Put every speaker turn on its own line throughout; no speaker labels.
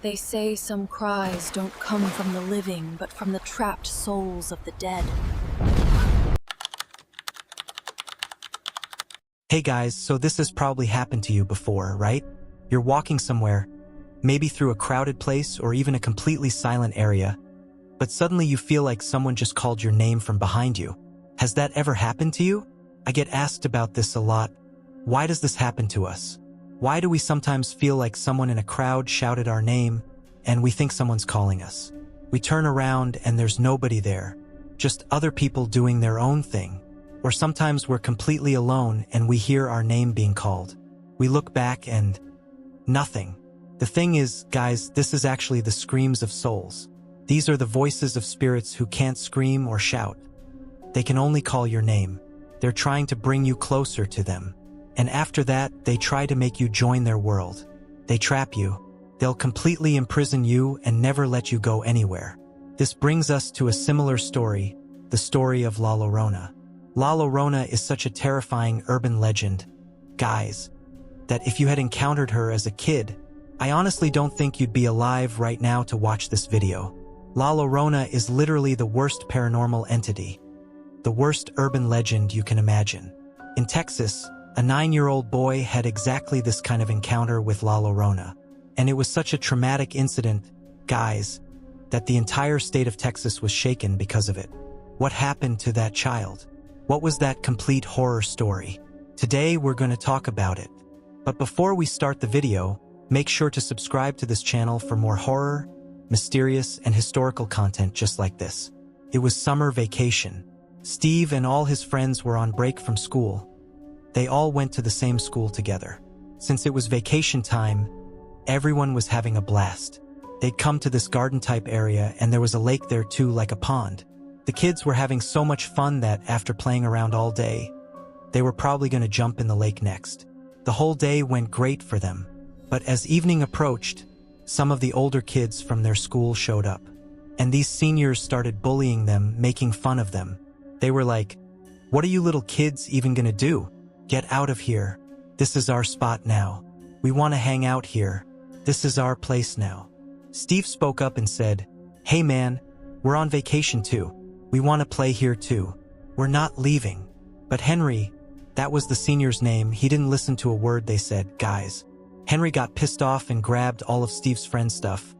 They say some cries don't come from the living, but from the trapped souls of the dead.
Hey guys, so this has probably happened to you before, right? You're walking somewhere, maybe through a crowded place or even a completely silent area, but suddenly you feel like someone just called your name from behind you. Has that ever happened to you? I get asked about this a lot. Why does this happen to us? Why do we sometimes feel like someone in a crowd shouted our name and we think someone's calling us? We turn around and there's nobody there, just other people doing their own thing. Or sometimes we're completely alone and we hear our name being called. We look back and nothing. The thing is, guys, this is actually the screams of souls. These are the voices of spirits who can't scream or shout. They can only call your name. They're trying to bring you closer to them. And after that, they try to make you join their world. They trap you. They'll completely imprison you and never let you go anywhere. This brings us to a similar story, the story of La Llorona. La Llorona is such a terrifying urban legend, guys, that if you had encountered her as a kid, I honestly don't think you'd be alive right now to watch this video. La Llorona is literally the worst paranormal entity, the worst urban legend you can imagine. In Texas, a 9-year-old boy had exactly this kind of encounter with La Llorona, and it was such a traumatic incident, guys, that the entire state of Texas was shaken because of it. What happened to that child? What was that complete horror story? Today we're going to talk about it. But before we start the video, make sure to subscribe to this channel for more horror, mysterious, and historical content just like this. It was summer vacation. Steve and all his friends were on break from school. They all went to the same school together. Since it was vacation time, everyone was having a blast. They'd come to this garden-type area and there was a lake there too, like a pond. The kids were having so much fun that after playing around all day, they were probably going to jump in the lake next. The whole day went great for them. But as evening approached, some of the older kids from their school showed up. And these seniors started bullying them, making fun of them. They were like, "What are you little kids even going to do? Get out of here. This is our spot now. We want to hang out here. This is our place now." Steve spoke up and said, "Hey man, we're on vacation too. We want to play here too. We're not leaving." But Henry, that was the senior's name, he didn't listen to a word they said, guys. Henry got pissed off and grabbed all of Steve's friends' stuff,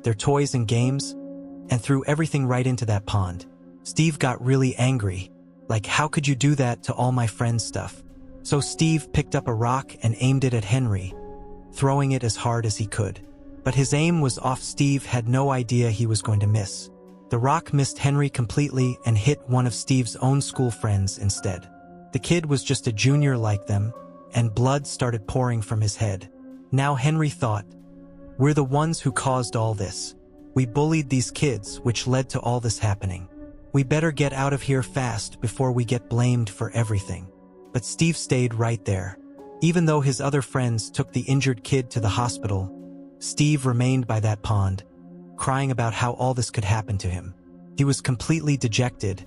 their toys and games, and threw everything right into that pond. Steve got really angry. Like, how could you do that to all my friends' stuff? So Steve picked up a rock and aimed it at Henry, throwing it as hard as he could. But his aim was off. Steve had no idea he was going to miss. The rock missed Henry completely and hit one of Steve's own school friends instead. The kid was just a junior like them, and blood started pouring from his head. Now Henry thought, "We're the ones who caused all this. We bullied these kids, which led to all this happening. We better get out of here fast before we get blamed for everything." But Steve stayed right there. Even though his other friends took the injured kid to the hospital, Steve remained by that pond, crying about how all this could happen to him. He was completely dejected,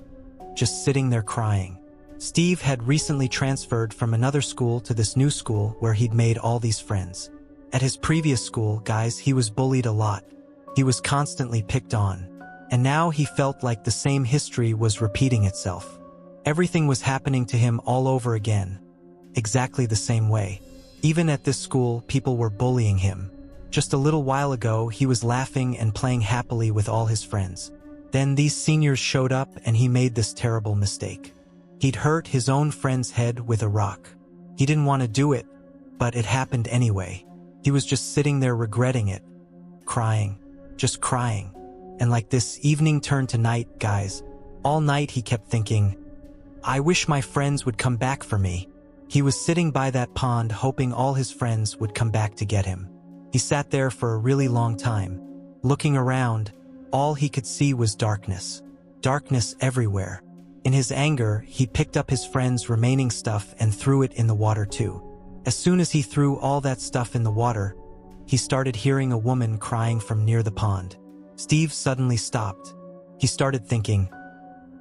just sitting there crying. Steve had recently transferred from another school to this new school where he'd made all these friends. At his previous school, guys, he was bullied a lot. He was constantly picked on. And now he felt like the same history was repeating itself. Everything was happening to him all over again, exactly the same way. Even at this school, people were bullying him. Just a little while ago, he was laughing and playing happily with all his friends. Then these seniors showed up and he made this terrible mistake. He'd hurt his own friend's head with a rock. He didn't want to do it, but it happened anyway. He was just sitting there regretting it, crying, just crying. And like this evening turned to night, guys. All night he kept thinking, "I wish my friends would come back for me." He was sitting by that pond hoping all his friends would come back to get him. He sat there for a really long time. Looking around, all he could see was darkness. Darkness everywhere. In his anger, he picked up his friend's remaining stuff and threw it in the water too. As soon as he threw all that stuff in the water, he started hearing a woman crying from near the pond. Steve suddenly stopped. He started thinking,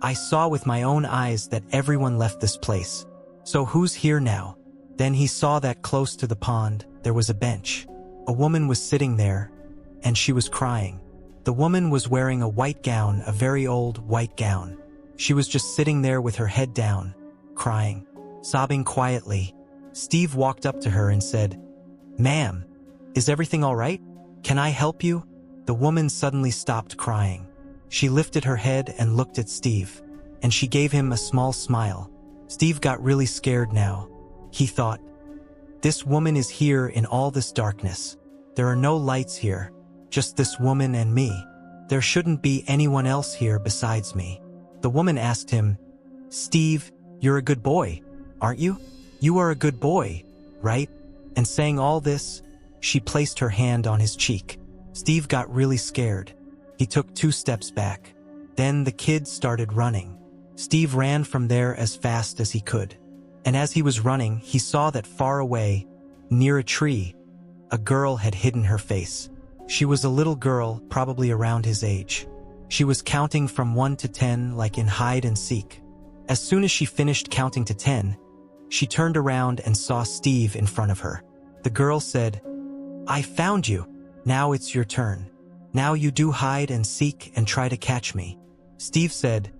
"I saw with my own eyes that everyone left this place. So who's here now?" Then he saw that close to the pond, there was a bench. A woman was sitting there, and she was crying. The woman was wearing a white gown, a very old white gown. She was just sitting there with her head down, crying, sobbing quietly. Steve walked up to her and said, "Ma'am, is everything all right? Can I help you?" The woman suddenly stopped crying. She lifted her head and looked at Steve, and she gave him a small smile. Steve got really scared now. He thought, this woman is here in all this darkness. There are no lights here, just this woman and me. There shouldn't be anyone else here besides me. The woman asked him, "Steve, you're a good boy, aren't you? You are a good boy, right?" And saying all this, she placed her hand on his cheek. Steve got really scared. He took 2 steps back. Then the kid started running. Steve ran from there as fast as he could. And as he was running, he saw that far away, near a tree, a girl had hidden her face. She was a little girl, probably around his age. She was counting from 1 to 10 like in hide and seek. As soon as she finished counting to 10, she turned around and saw Steve in front of her. The girl said, "I found you. Now it's your turn. Now you do hide and seek and try to catch me." Steve said,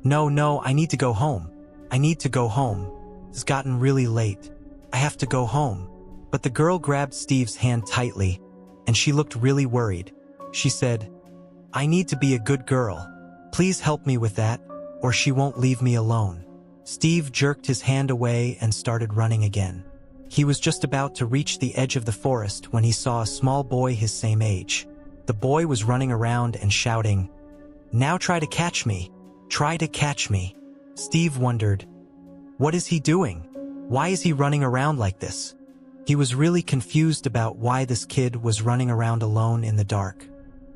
No, I need to go home. I need to go home. It's gotten really late. I have to go home." But the girl grabbed Steve's hand tightly, and she looked really worried. She said, "I need to be a good girl. Please help me with that, or she won't leave me alone." Steve jerked his hand away and started running again. He was just about to reach the edge of the forest when he saw a small boy his same age. The boy was running around and shouting, "Now try to catch me. Try to catch me." Steve wondered, what is he doing? Why is he running around like this? He was really confused about why this kid was running around alone in the dark.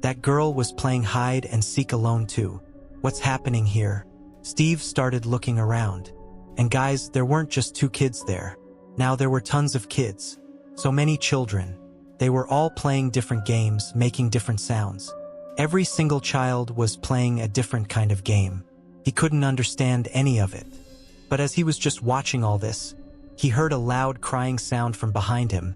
That girl was playing hide and seek alone too. What's happening here? Steve started looking around. And guys, there weren't just 2 kids there. Now there were tons of kids. So many children. They were all playing different games, making different sounds. Every single child was playing a different kind of game. He couldn't understand any of it. But as he was just watching all this, he heard a loud crying sound from behind him.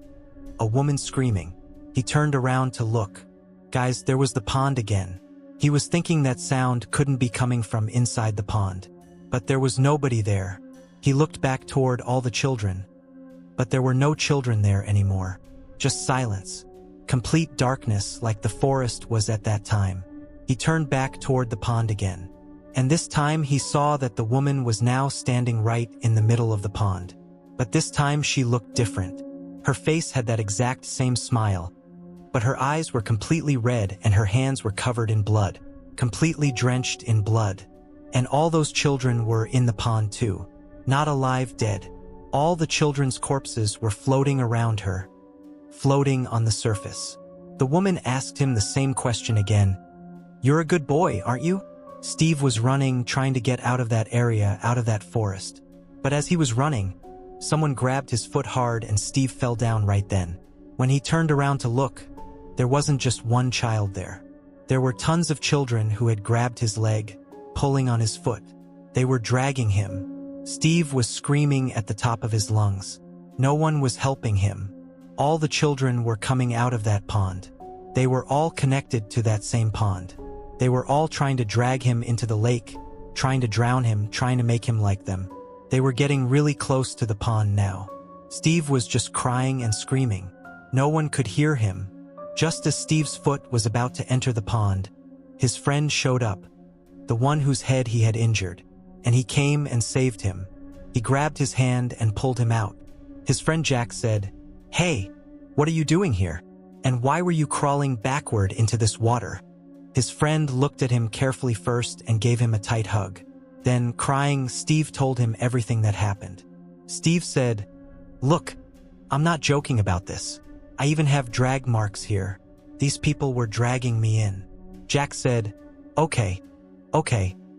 A woman screaming. He turned around to look. Guys, there was the pond again. He was thinking that sound couldn't be coming from inside the pond. But there was nobody there. He looked back toward all the children. But there were no children there anymore. Just silence. Complete darkness like the forest was at that time. He turned back toward the pond again. And this time he saw that the woman was now standing right in the middle of the pond. But this time she looked different. Her face had that exact same smile. But her eyes were completely red and her hands were covered in blood. Completely drenched in blood. And all those children were in the pond too. Not alive, dead. All the children's corpses were floating around her. Floating on the surface. The woman asked him the same question again. "You're a good boy, aren't you?" Steve was running, trying to get out of that area, out of that forest. But as he was running, someone grabbed his foot hard and Steve fell down right then. When he turned around to look, there wasn't just one child there. There were tons of children who had grabbed his leg, pulling on his foot. They were dragging him. Steve was screaming at the top of his lungs. No one was helping him. All the children were coming out of that pond. They were all connected to that same pond. They were all trying to drag him into the lake, trying to drown him, trying to make him like them. They were getting really close to the pond now. Steve was just crying and screaming. No one could hear him. Just as Steve's foot was about to enter the pond, his friend showed up, the one whose head he had injured, and he came and saved him. He grabbed his hand and pulled him out. His friend Jack said, "Hey, what are you doing here? And why were you crawling backward into this water?" His friend looked at him carefully first and gave him a tight hug. Then, crying, Steve told him everything that happened. Steve said, "Look, I'm not joking about this. I even have drag marks here. These people were dragging me in." Jack said, Okay,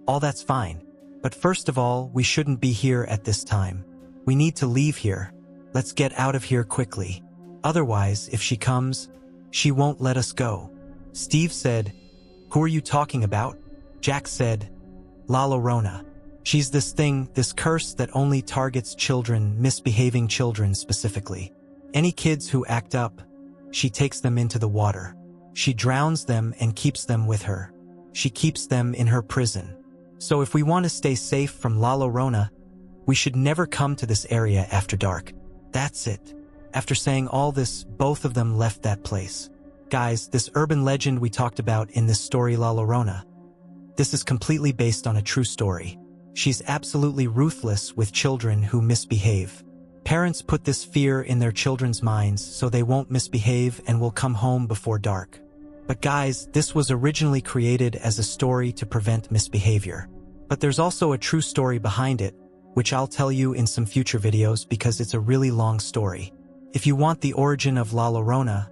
all that's fine. But first of all, we shouldn't be here at this time. We need to leave here. Let's get out of here quickly. Otherwise, if she comes, she won't let us go." Steve said, "Who are you talking about?" Jack said, "La Llorona. She's this thing, this curse that only targets children, misbehaving children specifically. Any kids who act up, she takes them into the water. She drowns them and keeps them with her. She keeps them in her prison. So if we want to stay safe from La Llorona, we should never come to this area after dark. That's it. After saying all this, both of them left that place. Guys, this urban legend we talked about in this story, La Llorona, this is completely based on a true story. She's absolutely ruthless with children who misbehave. Parents put this fear in their children's minds so they won't misbehave and will come home before dark. But guys, this was originally created as a story to prevent misbehavior. But there's also a true story behind it, which I'll tell you in some future videos because it's a really long story. If you want the origin of La Llorona,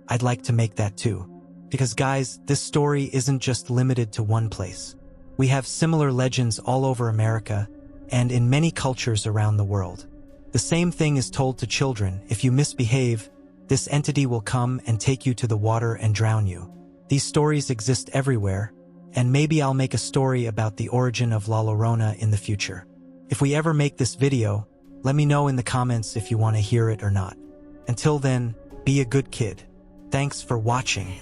I'd like to make that too. Because guys, this story isn't just limited to one place. We have similar legends all over America and in many cultures around the world. The same thing is told to children. If you misbehave, this entity will come and take you to the water and drown you. These stories exist everywhere, and maybe I'll make a story about the origin of La Llorona in the future. If we ever make this video, let me know in the comments if you want to hear it or not. Until then, be a good kid. Thanks for watching.